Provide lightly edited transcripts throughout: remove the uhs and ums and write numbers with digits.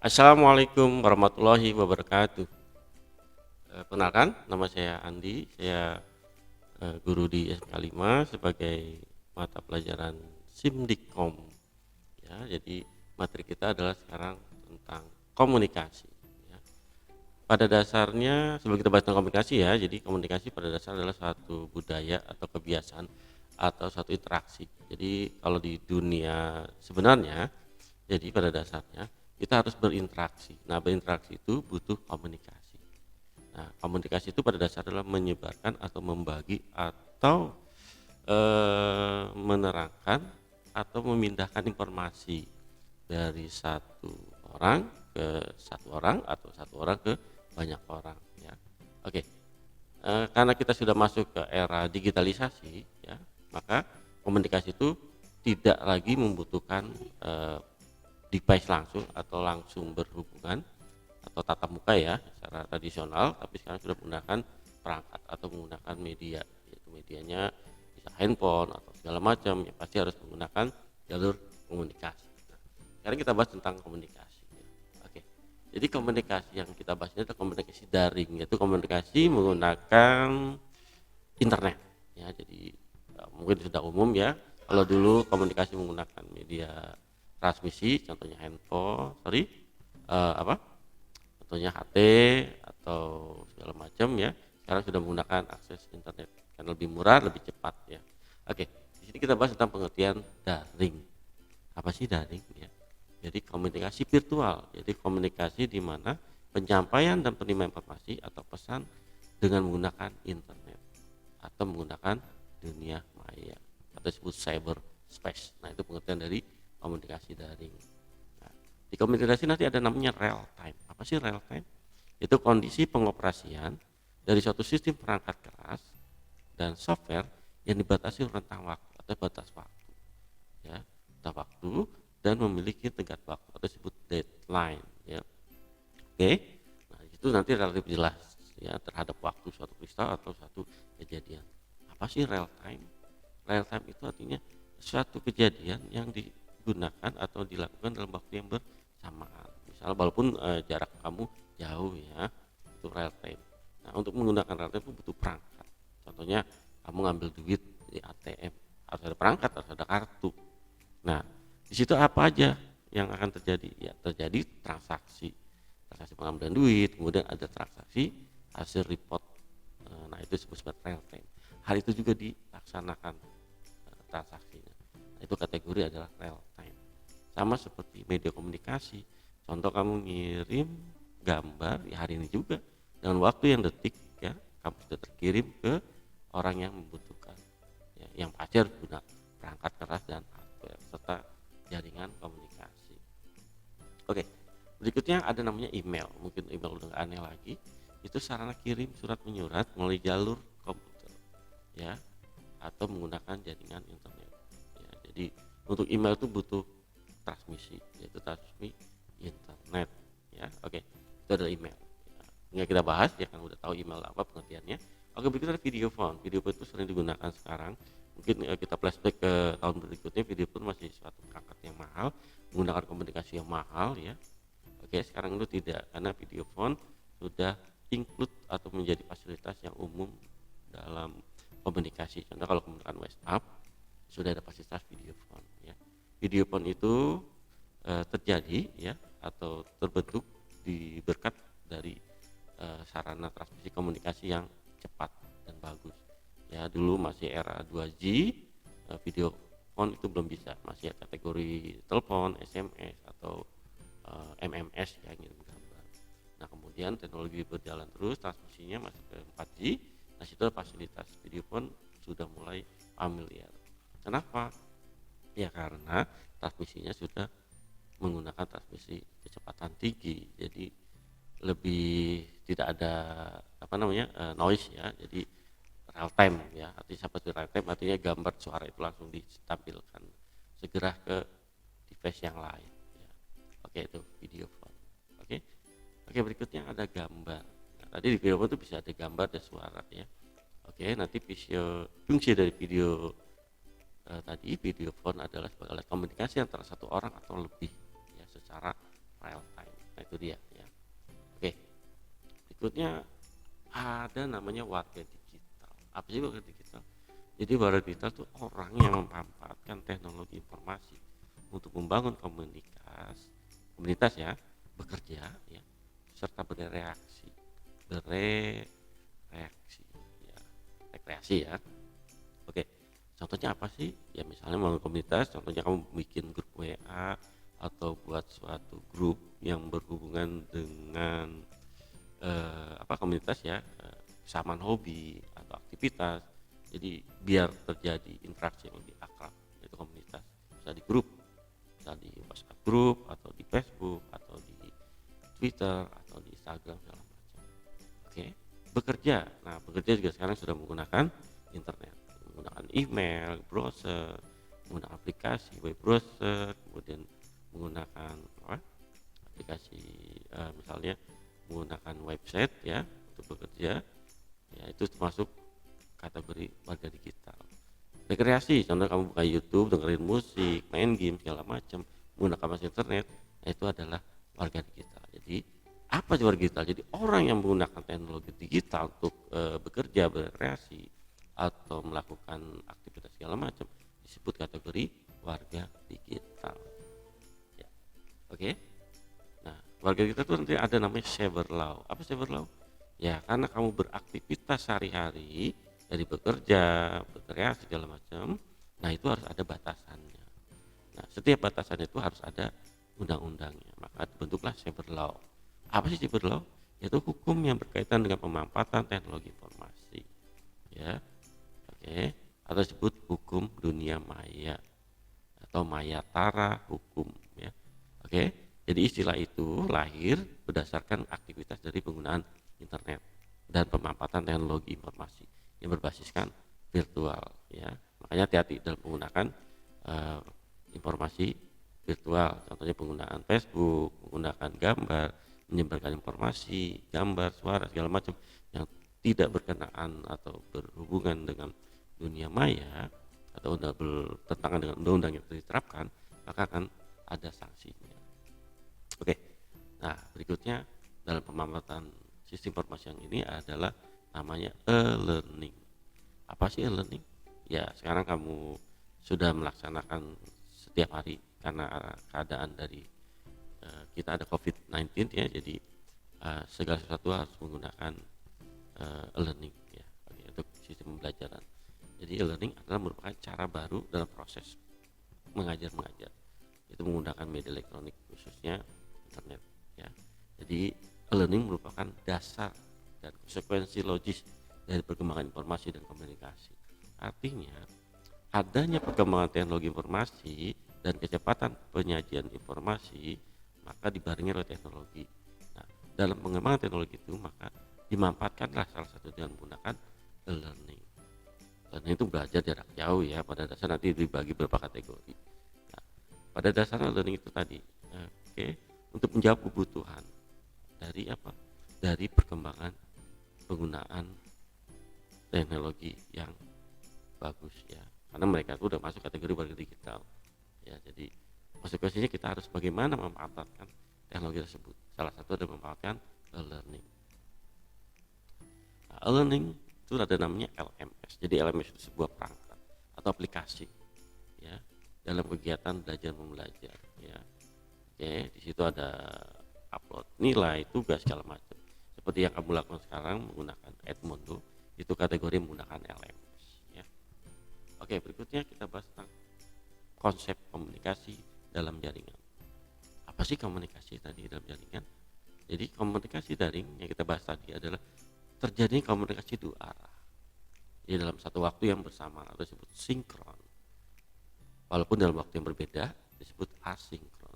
Assalamualaikum warahmatullahi wabarakatuh. Perkenalkan, nama saya Andi. Saya guru di SMK 5 sebagai mata pelajaran Simdikom. Ya, jadi materi kita adalah sekarang tentang komunikasi. Ya. Pada dasarnya, sebelum kita bahas tentang komunikasi ya, jadi komunikasi pada dasarnya adalah suatu budaya atau kebiasaan atau satu interaksi. Jadi kalau di dunia sebenarnya, jadi pada dasarnya kita harus berinteraksi. Nah, berinteraksi itu butuh komunikasi. Nah, komunikasi itu pada dasarnya adalah menyebarkan atau membagi atau menerangkan atau memindahkan informasi dari satu orang ke satu orang atau satu orang ke banyak orang ya. Oke. Karena kita sudah masuk ke era digitalisasi ya, maka komunikasi itu tidak lagi membutuhkan device langsung atau langsung berhubungan atau tatap muka ya secara tradisional, tapi sekarang sudah menggunakan perangkat atau menggunakan media, yaitu medianya bisa handphone atau segala macam, ya pasti harus menggunakan jalur komunikasi. Nah, sekarang kita bahas tentang komunikasi ya. Oke, jadi komunikasi yang kita bahas ini adalah komunikasi daring, yaitu komunikasi menggunakan internet ya. Jadi mungkin sudah umum ya, kalau dulu komunikasi menggunakan media transmisi, contohnya handphone, apa contohnya HT atau segala macam ya. Sekarang sudah menggunakan akses internet karena lebih murah, lebih cepat ya. Oke, di sini kita bahas tentang pengertian daring. Apa sih daring ya? Jadi komunikasi virtual, jadi komunikasi di mana penyampaian dan penerimaan informasi atau pesan dengan menggunakan internet atau menggunakan dunia maya atau disebut cyber space. Nah, itu pengertian dari komunikasi daring. Nah, di komunikasi nanti ada namanya real time. Apa sih real time? Itu kondisi pengoperasian dari suatu sistem perangkat keras dan software yang dibatasi rentang waktu atau batas waktu ya, batas waktu dan memiliki tenggat waktu atau disebut deadline ya. Oke, nah itu nanti relatif jelas ya terhadap waktu suatu peristiwa atau suatu kejadian. Apa sih real time? Real time itu artinya suatu kejadian yang digunakan atau dilakukan dalam waktu yang bersamaan. Misal walaupun jarak kamu jauh ya, itu real time. Nah, untuk menggunakan real time itu butuh perangkat. Contohnya kamu ngambil duit di ATM, harus ada perangkat, harus ada kartu. Nah, di situ apa aja yang akan terjadi? Ya, terjadi transaksi pengambilan duit, kemudian ada transaksi hasil report. Nah, itu disebut real time. Hal itu juga dilaksanakan transaksinya. Nah, itu kategori adalah real time. Sama seperti media komunikasi. Contoh kamu ngirim gambar ya hari ini juga dengan waktu yang detik ya, kamu sudah terkirim ke orang yang membutuhkan. Ya, yang pasti harus guna perangkat keras dan hardware serta jaringan komunikasi. Oke, berikutnya ada namanya email. Mungkin email udah nggak aneh lagi. Itu sarana kirim surat menyurat melalui jalur komputer, ya, atau menggunakan jaringan internet. Ya, jadi untuk email itu butuh transmisi, yaitu transmisi internet. Ya, oke, itu adalah email. Ya, nggak kita bahas, ya kan udah tahu email apa pengertiannya. Oke, berikutnya ada video phone. Video phone itu sering digunakan sekarang. Mungkin kita flashback ke tahun berikutnya, video phone masih suatu perangkat yang mahal, menggunakan komunikasi yang mahal ya. Oke, sekarang itu tidak, karena video phone sudah include atau menjadi fasilitas yang umum dalam komunikasi. Contoh kalau menggunakan WhatsApp sudah ada fasilitas video phone ya. Video phone itu terjadi ya atau terbentuk berkat dari sarana transmisi komunikasi yang cepat dan bagus. Ya, dulu masih era 2G, video phone itu belum bisa, masih kategori telepon, SMS atau MMS ya, ngirim gambar. Nah, kemudian teknologi berjalan terus, transmisinya masih ke 4G. Nah, situ fasilitas video phone sudah mulai familiar. Kenapa? Ya karena transmisinya sudah menggunakan transmisi kecepatan tinggi, jadi lebih tidak ada apa namanya noise ya, jadi real time ya. Artinya seperti real time artinya gambar suara itu langsung ditampilkan segera ke device yang lain ya. Oke, itu video phone. Oke. Oke, berikutnya ada gambar. Nah, tadi di video phone itu bisa ada gambar dan suara ya. Oke, nanti fungsi dari video tadi video phone adalah sebagai alat komunikasi antara satu orang atau lebih ya secara real time. Nah, itu dia ya. Oke, berikutnya ada namanya warga digital. Apa sih warga digital? Jadi warga digital itu orang yang memanfaatkan teknologi informasi untuk membangun komunitas ya, bekerja ya, serta bereaksi ya, rekreasi ya. Oke, contohnya apa sih? Ya misalnya membangun komunitas, contohnya kamu bikin grup WA atau buat suatu grup yang berhubungan dengan komunitas ya, kesamaan hobi atau aktivitas. Jadi biar terjadi interaksi yang lebih akrab, itu komunitas. Bisa di grup, bisa di WhatsApp grup atau di Facebook atau di Twitter atau di Instagram segala macam. Oke, bekerja. Nah, bekerja juga sekarang sudah menggunakan internet, menggunakan email, browser, menggunakan aplikasi web browser, kemudian menggunakan aplikasi misalnya menggunakan website ya untuk bekerja. Ya, itu termasuk kategori warga digital. Rekreasi, contoh kamu buka YouTube, dengerin musik, main game segala macam, menggunakan masuk internet, nah itu adalah warga digital. Jadi apa sih warga digital? Jadi orang yang menggunakan teknologi digital untuk bekerja, berekreasi atau melakukan aktivitas segala macam disebut kategori warga digital. Ya. Oke. Nah, warga digital itu nanti ada namanya cyber law. Apa cyber law? Ya, karena kamu beraktivitas sehari-hari dari bekerja, berkreasi segala macam, nah itu harus ada batasannya. Nah, setiap batasan itu harus ada undang-undangnya. Maka dibentuklah cyber law. Apa sih cyber law? Yaitu hukum yang berkaitan dengan pemanfaatan teknologi informasi. Ya, oke. Atau disebut hukum dunia maya atau mayatara hukum. Ya, oke. Jadi istilah itu lahir berdasarkan aktivitas dari penggunaan internet dan pemanfaatan teknologi informasi yang berbasiskan virtual ya. Makanya hati-hati dalam menggunakan informasi virtual, contohnya penggunaan Facebook, menggunakan gambar, menyebarkan informasi, gambar, suara segala macam yang tidak berkenaan atau berhubungan dengan dunia maya atau bertentangan dengan undang-undang yang diterapkan, maka akan ada sanksinya. Oke, nah berikutnya dalam pemanfaatan sistem informasi yang ini adalah namanya e-learning. Apa sih e-learning? Ya sekarang kamu sudah melaksanakan setiap hari karena keadaan dari kita ada COVID-19 ya, jadi segala sesuatu harus menggunakan e-learning ya untuk sistem pembelajaran. Jadi e-learning adalah merupakan cara baru dalam proses mengajar, itu menggunakan media elektronik khususnya internet ya. Jadi e-learning merupakan dasar dan konsekuensi logis dari perkembangan informasi dan komunikasi. Artinya adanya perkembangan teknologi informasi dan kecepatan penyajian informasi maka dibarengi oleh teknologi. Nah, dalam pengembangan teknologi itu maka dimanfaatkanlah salah satu dengan menggunakan e-learning. E-learning itu belajar jarak jauh ya, pada dasar nanti dibagi beberapa kategori. Nah, pada dasarnya e-learning itu tadi untuk menjawab kebutuhan dari apa? Dari perkembangan penggunaan teknologi yang bagus ya. Karena mereka itu udah masuk kategori warga digital. Ya, jadi konsekuensinya kita harus bagaimana memanfaatkan teknologi tersebut. Salah satu adalah memanfaatkan e-learning. Nah, e-learning itu ada namanya LMS. Jadi LMS itu sebuah perangkat atau aplikasi ya dalam kegiatan belajar membelajar ya. Oke, di situ ada upload nilai, tugas segala macam. Seperti yang kamu lakukan sekarang menggunakan Edmodo, itu kategori menggunakan LMS ya. Oke, berikutnya kita bahas tentang konsep komunikasi dalam jaringan. Apa sih komunikasi tadi dalam jaringan? Jadi komunikasi daring yang kita bahas tadi adalah terjadinya komunikasi dua arah. Jadi dalam satu waktu yang bersamaan atau disebut sinkron. Walaupun dalam waktu yang berbeda disebut asinkron.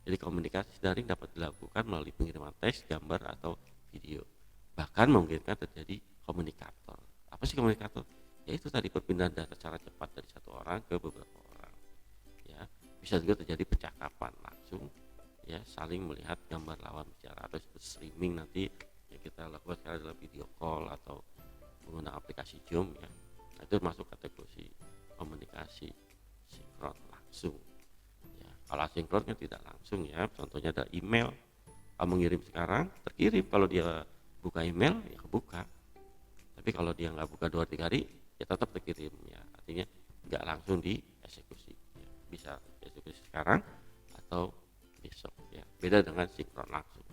Jadi komunikasi daring dapat dilakukan melalui pengiriman teks, gambar, atau video. Bahkan memungkinkan terjadi komunikator. Apa sih komunikator? Yaitu tadi perpindahan data secara cepat dari satu orang ke beberapa orang. Ya, bisa juga terjadi percakapan langsung, ya saling melihat gambar lawan bicara atau streaming nanti yang kita lakukan sekarang adalah video call atau menggunakan aplikasi Zoom ya. Nah, itu masuk kategori komunikasi sinkron langsung. Kalau asinkronnya tidak langsung ya, contohnya ada email Kamu ngirim sekarang terkirim, kalau dia buka email ya kebuka, tapi kalau dia nggak buka 2-3 hari ya tetap terkirim ya, artinya nggak langsung dieksekusi ya. Bisa dieksekusi sekarang atau besok ya, beda dengan sinkron langsung.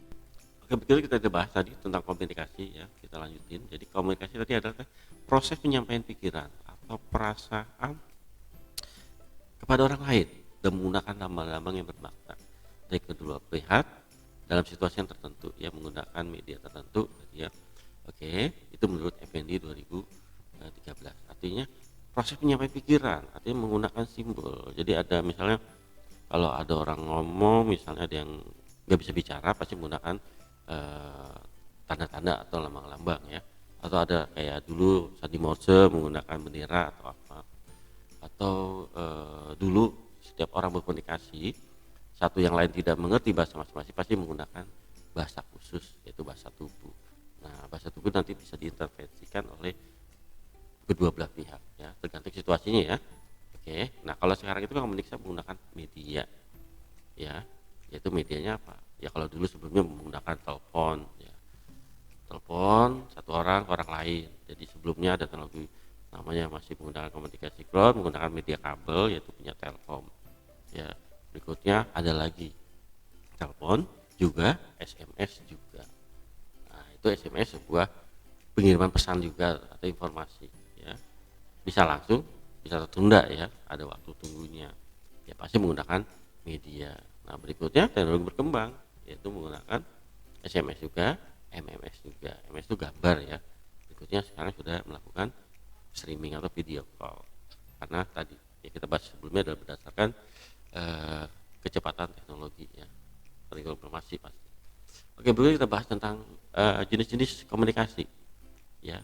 Oke, begitu kita bahas tadi tentang komunikasi ya, kita lanjutin. Jadi komunikasi tadi adalah proses penyampaian pikiran atau perasaan kepada orang lain dan menggunakan lambang-lambang yang bermakna dari kedua pihak dalam situasi yang tertentu ya, menggunakan media tertentu ya. Oke, itu menurut Effendi 2013. Artinya proses penyampaian pikiran, artinya menggunakan simbol. Jadi ada misalnya kalau ada orang ngomong, misalnya ada yang nggak bisa bicara, pasti menggunakan tanda-tanda atau lambang-lambang ya. Atau ada kayak dulu Sandi Morse menggunakan bendera atau apa. Atau dulu setiap orang berkomunikasi, satu yang lain tidak mengerti bahasa masing-masing, pasti menggunakan bahasa khusus, yaitu bahasa tubuh. Nah, bahasa tubuh nanti bisa diintervensikan oleh kedua belah pihak ya, tergantung situasinya ya. Oke, nah kalau sekarang itu komunikasi menggunakan media ya, yaitu medianya apa ya, kalau dulu sebelumnya menggunakan telepon ya, telepon satu orang ke orang lain. Jadi sebelumnya ada teknologi namanya masih menggunakan komunikasi cloud, menggunakan media kabel, yaitu punya Telkom ya. Berikutnya ada lagi telepon juga, SMS juga. Nah, itu SMS sebuah pengiriman pesan juga atau informasi ya, bisa langsung bisa tertunda ya, ada waktu tunggunya ya, pasti menggunakan media. Nah, berikutnya teknologi berkembang, yaitu menggunakan SMS juga, MMS juga. MMS itu gambar ya. Berikutnya sekarang sudah melakukan streaming atau video call, karena tadi ya kita bahas sebelumnya adalah berdasarkan kecepatan teknologi ya, teknologi informasi pasti. Oke, berikutnya kita bahas tentang jenis-jenis komunikasi ya.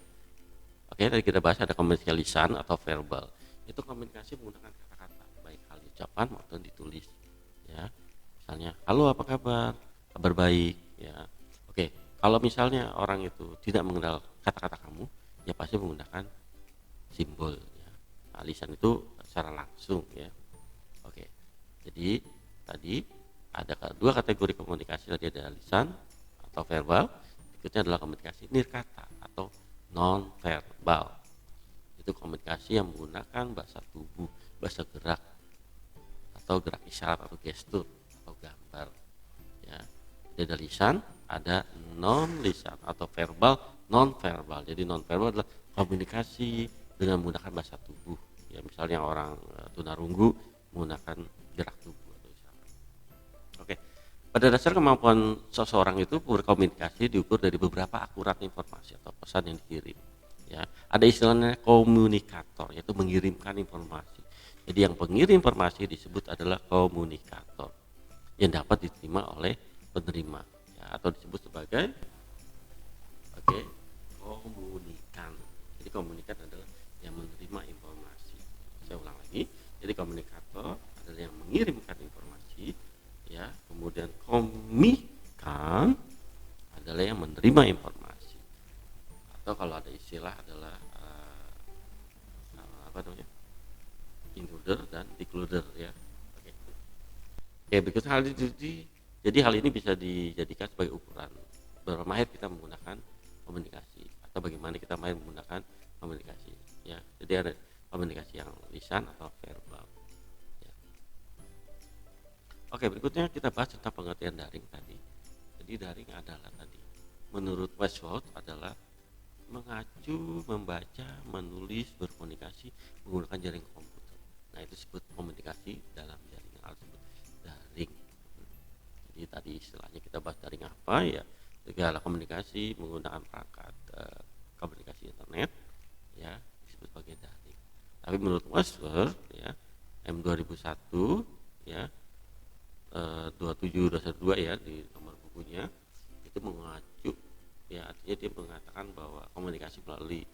Oke, tadi kita bahas ada komunikasi lisan atau verbal. Itu komunikasi menggunakan kata-kata, baik hal ucapan maupun ditulis ya. Misalnya, halo apa kabar, kabar baik ya. Oke, kalau misalnya orang itu tidak mengenal kata-kata kamu ya, pasti menggunakan simbol ya. Nah, lisan itu secara langsung ya. Oke, jadi tadi ada dua kategori komunikasi, tadi ada lisan atau verbal, berikutnya adalah komunikasi nirkata atau non verbal. Itu komunikasi yang menggunakan bahasa tubuh, bahasa gerak atau gerak isyarat atau gestur atau gambar ya. Jadi ada lisan, ada non lisan atau verbal, non verbal. Jadi non verbal adalah komunikasi dengan menggunakan bahasa tubuh ya, misalnya orang tunarunggu menggunakan gerak tubuh atau isyarat. Oke, pada dasar kemampuan seseorang itu berkomunikasi diukur dari beberapa akurat informasi atau pesan yang dikirim ya. Ada istilahnya komunikator, yaitu mengirimkan informasi. Jadi yang pengirim informasi disebut adalah komunikator yang dapat diterima oleh penerima ya, atau disebut sebagai komunikan. Jadi komunikan adalah yang menerima informasi. Saya ulang lagi, jadi komunikator adalah yang mengirimkan informasi ya, kemudian komikan adalah yang menerima informasi, atau kalau ada istilah adalah apa namanya, intruder dan decluder ya. Oke. Oke, berikut hal itu, jadi hal ini bisa dijadikan sebagai ukuran berapa mahir kita menggunakan komunikasi atau bagaimana kita mahir menggunakan komunikasi ya. Jadi ada komunikasi yang lisan atau verbal ya. Oke, berikutnya kita bahas tentang pengertian daring tadi. Jadi daring adalah tadi menurut Westwood adalah mengacu, membaca, menulis, berkomunikasi menggunakan jaringan komputer. Nah, itu disebut komunikasi dalam jaringan atau daring. Jadi tadi istilahnya kita bahas daring apa ya, segala komunikasi menggunakan perangkat komunikasi internet ya, disebut sebagai daring. Tapi menurut Westwood ya, M2001 ya, 272 ya di nomor bukunya itu mengacu ya, artinya dia mengatakan bahwa komunikasi melalui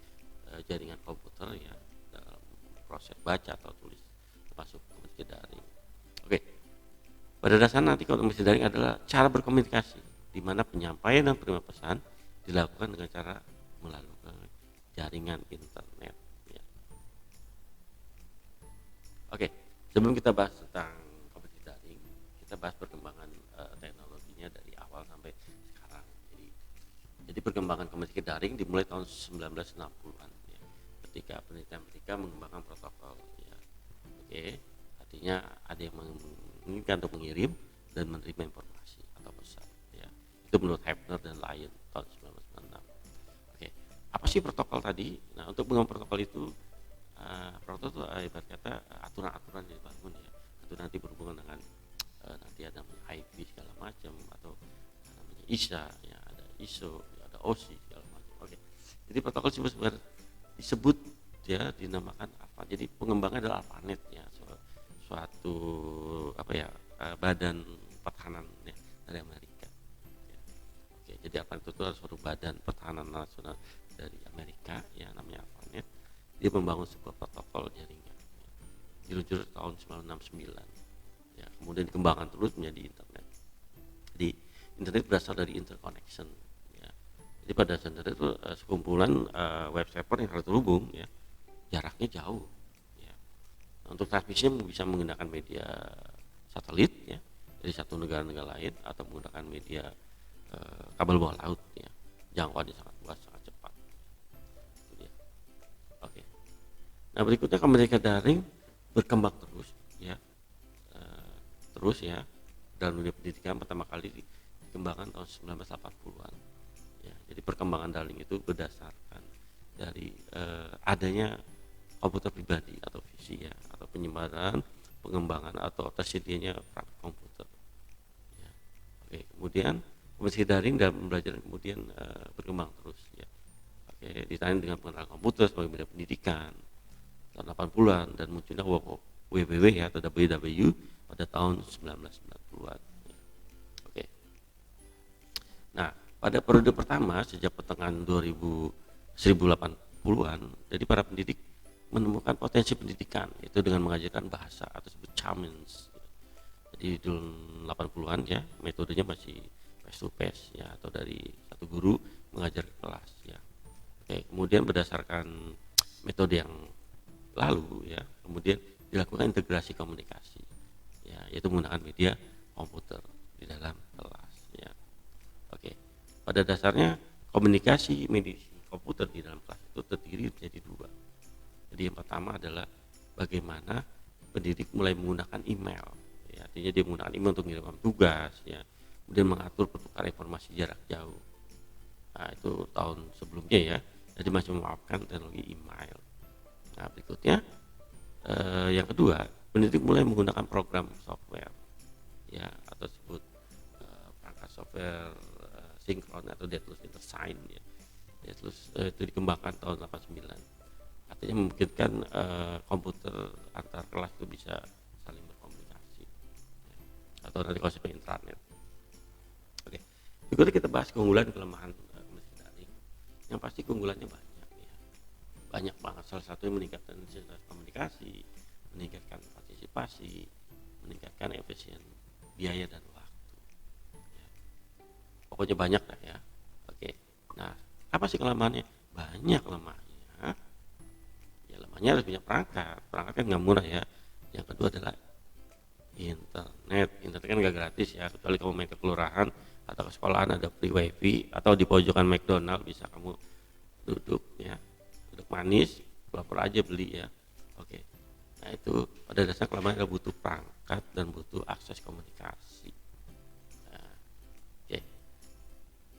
jaringan komputer ya, dalam proses baca atau tulis termasuk komunikasi daring. Oke, pada dasarnya nanti komunikasi daring adalah cara berkomunikasi di mana penyampaian dan penerimaan pesan dilakukan dengan cara melalui jaringan internet ya. Oke, sebelum kita bahas tentang komunikasi daring, kita bahas perkembangan teknologinya dari awal sampai Jadi perkembangan komunikasi daring dimulai tahun 1960-an ya, ketika penelitian Amerika mengembangkan protokol ya. Oke, artinya ada yang menginginkan untuk mengirim dan menerima informasi atau pesan ya. Itu menurut Hefner dan Lyon tahun 1996. Oke, apa sih protokol tadi? Nah, untuk mengembangkan protokol itu protokol itu ibarat kata aturan-aturan yang dibangun ya. Itu nanti berhubungan dengan nanti ada IP segala macam, atau namanya ISA ya, ada ISO ya, ada OSI segala macam. Oke, jadi protokol disebut ya, dinamakan apa, jadi pengembangan adalah ARPANET ya, suatu apa ya, badan pertahanan ya, dari Amerika ya. Oke, jadi ARPANET itu adalah suatu badan pertahanan nasional dari Amerika ya, namanya ARPANET. Dia membangun sebuah protokol jaringan ya, diluncurkan tahun 1969 ya, kemudian dikembangkan terus menjadi internet. Jadi internet berasal dari interconnection ya. Jadi pada saat internet itu sekumpulan web server yang harus terhubung ya, jaraknya jauh ya. Untuk transmisinya bisa menggunakan media satelit ya, dari satu negara lain, atau menggunakan media kabel bawah laut ya, jangkauannya sangat luas, sangat cepat. Itu dia. Oke. Nah, berikutnya komunikasi daring berkembang terus ya, terus ya, dalam dunia pendidikan pertama kali dikembangkan tahun 1980-an ya. Jadi perkembangan daring itu berdasarkan dari adanya komputer pribadi atau PC ya, atau penyebaran, pengembangan atau tersedianya perangkat komputer ya. Oke, kemudian komunikasi daring dan pembelajaran kemudian berkembang terus ya. Oke, ditandai dengan pengenalan komputer sebagai media pendidikan tahun 80-an, dan munculnya WWW ya, atau WW pada tahun 1990-an ya. Oke. Nah, pada periode pertama sejak pertengahan 1800-an, jadi para pendidik menemukan potensi pendidikan itu dengan mengajarkan bahasa atau disebut Chamins. Jadi di 80-an ya, metodenya masih face to face ya, atau dari satu guru mengajar ke kelas ya. Oke, kemudian berdasarkan metode yang lalu ya, kemudian dilakukan integrasi komunikasi ya, yaitu menggunakan media komputer di dalam kelas ya. Oke, pada dasarnya komunikasi media komputer di dalam kelas itu terdiri menjadi dua. Jadi yang pertama adalah bagaimana pendidik mulai menggunakan email ya, artinya dia menggunakan email untuk mengirimkan tugas ya, kemudian mengatur pertukaran informasi jarak jauh. Nah, itu tahun sebelumnya ya, jadi masih memaafkan teknologi email. Nah, berikutnya yang kedua, pendidik mulai menggunakan program software ya, atau disebut perangkat software sinkron atau Deadless Intersign ya. Deadless itu dikembangkan tahun 89. Artinya memungkinkan komputer antar kelas itu bisa saling berkomunikasi ya, atau nanti konsep intranet. Oke, berikutnya kita bahas keunggulan dan kelemahan komunikasi daring. Yang pasti keunggulannya banyak ya, banyak banget. Salah satunya meningkatkan intensitas komunikasi, meningkatkan partisipasi, meningkatkan efisien biaya dan waktu ya. Pokoknya banyak lah ya. Oke, nah apa sih kelemahannya? Banyak kelemahannya ya. Lemahnya harus punya perangkat kan nggak murah ya. Yang kedua adalah internet kan nggak gratis ya, kecuali kamu main ke kelurahan atau ke sekolahan ada free wifi, atau di pojokan McDonald bisa kamu duduk ya, duduk manis pura-pura aja beli ya. Oke, nah itu pada dasarnya kelemahan adalah butuh perangkat dan butuh akses komunikasi. Nah, oke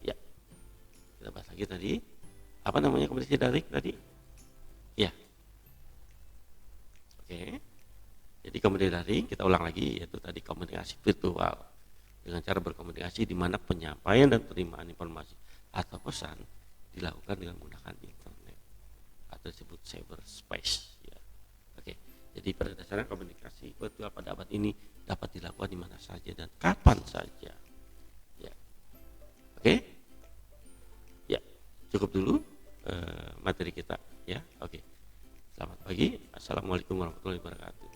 ya, kita bahas lagi tadi apa namanya komunikasi daring tadi ya. Oke, jadi komunikasi daring kita ulang lagi, yaitu tadi komunikasi virtual dengan cara berkomunikasi di mana penyampaian dan penerimaan informasi atau pesan dilakukan dengan menggunakan internet atau disebut cyberspace ya. Oke, jadi pada dasarnya komunikasi virtual pada abad ini dapat dilakukan di mana saja dan kapan saja ya. Oke ya, cukup dulu materi kita ya. Oke, selamat pagi, assalamualaikum warahmatullahi wabarakatuh.